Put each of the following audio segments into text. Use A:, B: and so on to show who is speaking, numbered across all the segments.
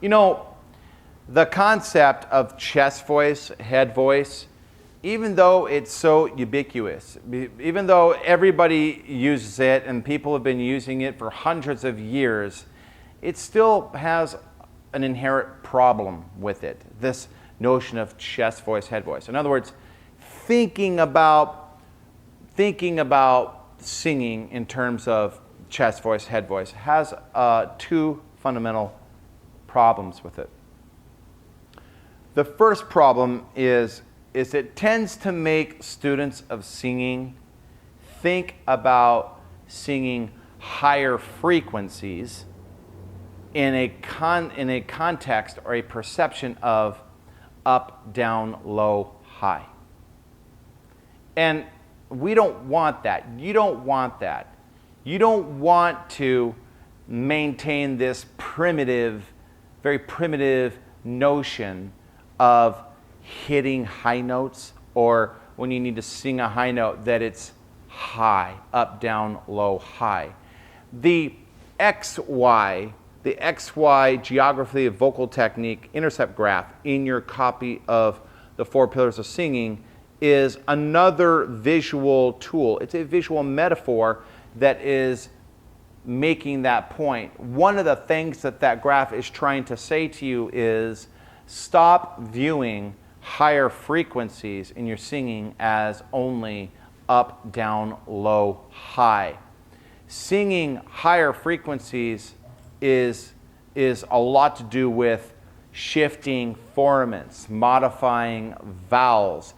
A: You know, the concept of chest voice, head voice, even though it's so ubiquitous, even though everybody uses it and people have been using it for hundreds of years, it still has an inherent problem with it, this notion of chest voice, head voice. In other words, thinking about singing in terms of chest voice, head voice has two fundamental problems with it. The first problem is it tends to make students of singing think about singing higher frequencies in a context or a perception of up, down, low, high. And we don't want that. You don't want that. You don't want to maintain this primitive, very primitive notion of hitting high notes, or when you need to sing a high note, that it's high, up, down, low, high. The XY geography of vocal technique intercept graph in your copy of the Four Pillars of Singing is another visual tool. It's a visual metaphor that is making that point. One of the things that graph is trying to say to you is stop viewing higher frequencies in your singing as only up, down, low, high. Singing higher frequencies is a lot to do with shifting formants, modifying vowels,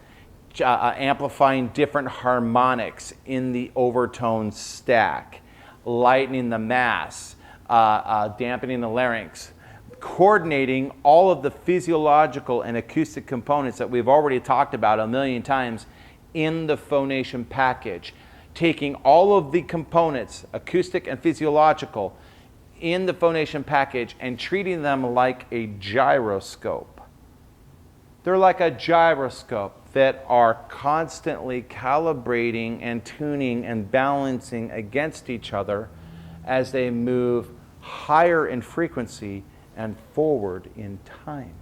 A: amplifying different harmonics in the overtone stack, lightening the mass, dampening the larynx, coordinating all of the physiological and acoustic components that we've already talked about a million times in the phonation package, taking all of the components, acoustic and physiological, in the phonation package and treating them like a gyroscope. They're like a gyroscope that are constantly calibrating and tuning and balancing against each other as they move higher in frequency and forward in time.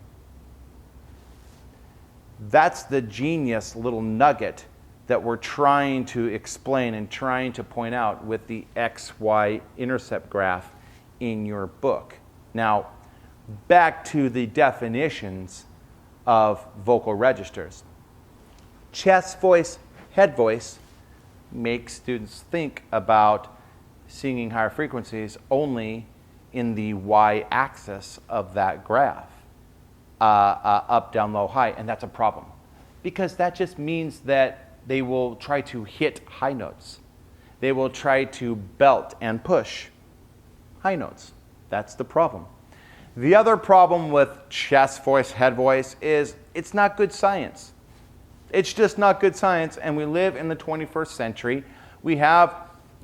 A: That's the genius little nugget that we're trying to explain and trying to point out with the XY intercept graph in your book. Now, back to the definitions of vocal registers. Chest voice, head voice makes students think about singing higher frequencies only in the y-axis of that graph, up, down, low, high, and that's a problem. Because that just means that they will try to hit high notes. They will try to belt and push high notes. That's the problem. The other problem with chest voice, head voice is it's not good science. It's just not good science, and we live in the 21st century. We have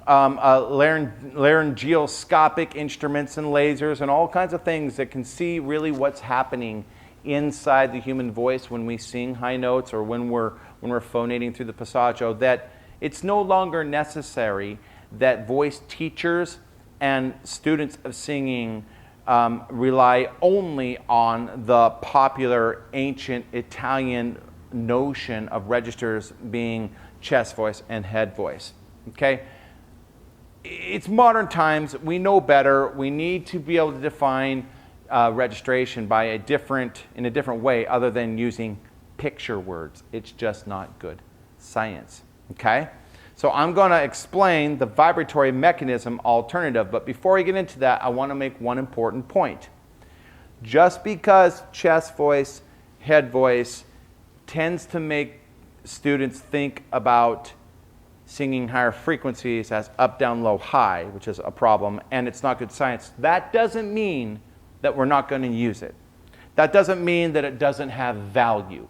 A: laryngoscopic instruments and lasers and all kinds of things that can see really what's happening inside the human voice when we sing high notes or when we're phonating through the passaggio, that it's no longer necessary that voice teachers and students of singing rely only on the popular ancient Italian notion of registers being chest voice and head voice. Okay? It's modern times. We know better. We need to be able to define registration by in a different way other than using picture words. It's just not good science. Okay? So I'm going to explain the vibratory mechanism alternative, but before I get into that, I want to make one important point. Just because chest voice, head voice tends to make students think about singing higher frequencies as up, down, low, high, which is a problem, and it's not good science, that doesn't mean that we're not going to use it. That doesn't mean that it doesn't have value.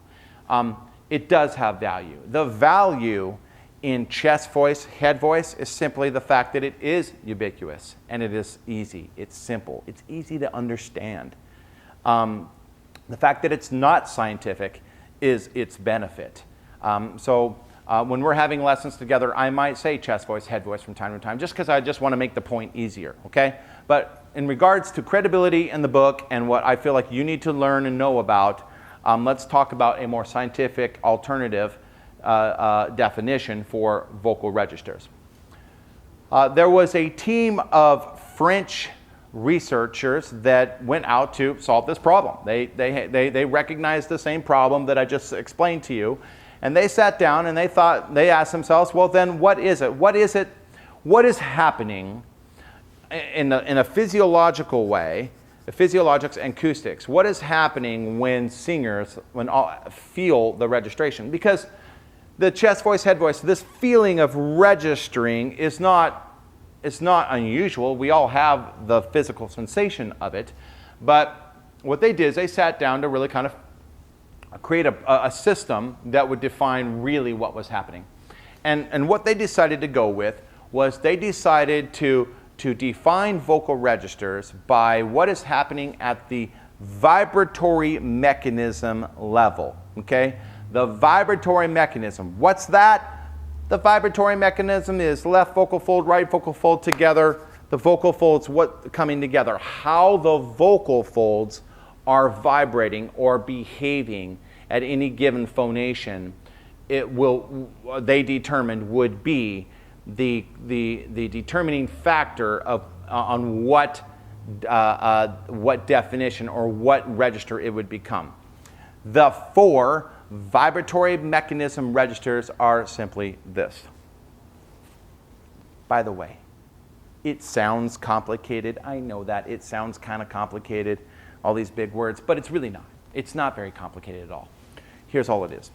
A: It does have value. The value in chest voice, head voice is simply the fact that it is ubiquitous and it is easy. It's simple. It's easy to understand. The fact that it's not scientific is its benefit. When we're having lessons together, I might say chest voice, head voice from time to time, just because I just want to make the point easier, okay? But in regards to credibility in the book and what I feel like you need to learn and know about, let's talk about a more scientific alternative definition for vocal registers. There was a team of French researchers that went out to solve this problem. They recognized the same problem that I just explained to you, and they sat down and they asked themselves, well, then what is it? What is happening in a physiological way, physiologics and acoustics? What is happening when singers feel the registration? Because the chest voice, head voice, this feeling of registering is not unusual. We all have the physical sensation of it. But what they did is they sat down to really kind of create a system that would define really what was happening. And what they decided to go with was they decided to define vocal registers by what is happening at the vibratory mechanism level, okay? The vibratory mechanism. What's that? The vibratory mechanism is left vocal fold, right vocal fold together. The vocal folds coming together. How the vocal folds are vibrating or behaving at any given phonation, they determined would be the determining factor on what definition or what register it would become. The 4 vibratory mechanism registers are simply this. By the way, it sounds complicated. I know that. It sounds kind of complicated, all these big words, but it's really not. It's not very complicated at all. Here's all it is.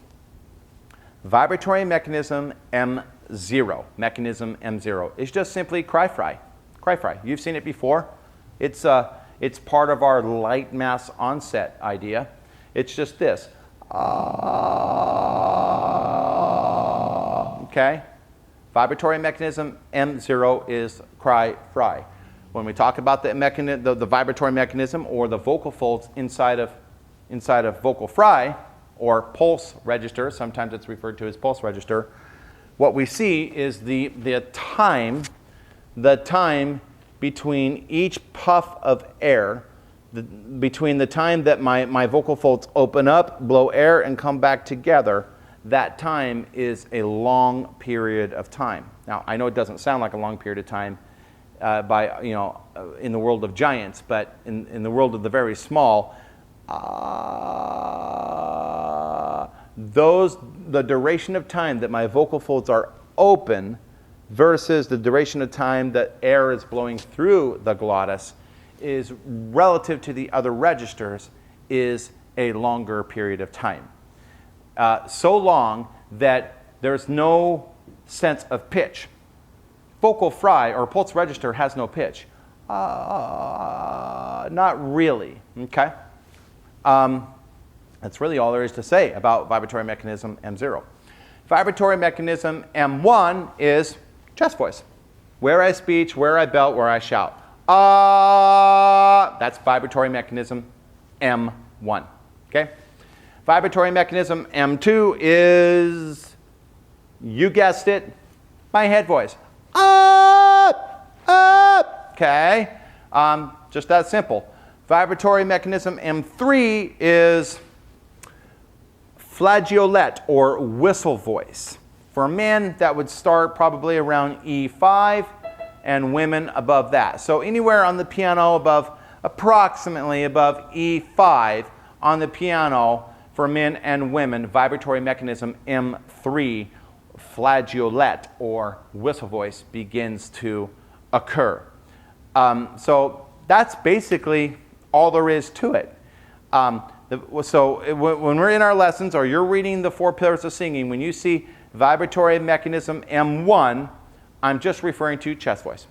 A: Vibratory mechanism M0. Mechanism M0 is just simply cry-fry. Cry-fry. You've seen it before. It's part of our light mass onset idea. It's just this. Okay? Vibratory mechanism M0 is cry-fry. When we talk about the vibratory mechanism or the vocal folds inside of vocal fry or pulse register, sometimes it's referred to as pulse register, what we see is the time between each puff of air, between the time that my vocal folds open up, blow air, and come back together. That time is a long period of time. Now, I know it doesn't sound like a long period of time in the world of giants, but in the world of the very small, the duration of time that my vocal folds are open versus the duration of time that air is blowing through the glottis is relative to the other registers is a longer period of time. So long that there's no sense of pitch. Vocal fry or pulse register has no pitch. Not really, okay? That's really all there is to say about vibratory mechanism M0. Vibratory mechanism M1 is chest voice. Where I speech, where I belt, where I shout. That's vibratory mechanism M1, okay? Vibratory mechanism M2 is, you guessed it, my head voice. Okay? Just that simple. Vibratory mechanism M3 is flageolet or whistle voice. For men, that would start probably around E5 and women above that. So anywhere on the piano approximately above E5 on the piano for men and women, vibratory mechanism M3, flageolet or whistle voice begins to occur. So that's basically all there is to it. So when we're in our lessons or you're reading the 4 pillars of singing, when you see vibratory mechanism M1, I'm just referring to chest voice.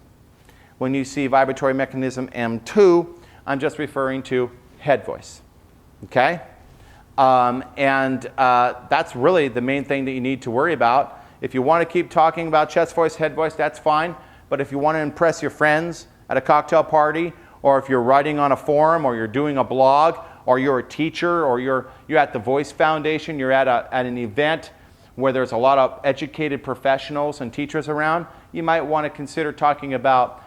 A: When you see vibratory mechanism M2, I'm just referring to head voice. Okay? That's really the main thing that you need to worry about. If you want to keep talking about chest voice, head voice, that's fine. But if you want to impress your friends at a cocktail party, or if you're writing on a forum, or you're doing a blog, or you're a teacher, or you're at the Voice Foundation, you're at an event where there's a lot of educated professionals and teachers around, you might want to consider talking about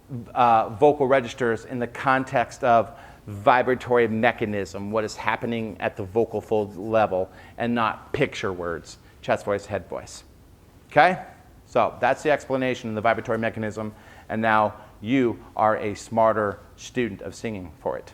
A: vocal registers in the context of vibratory mechanism, what is happening at the vocal fold level, and not picture words, chest voice, head voice. Okay? So that's the explanation of the vibratory mechanism, and now you are a smarter student of singing for it.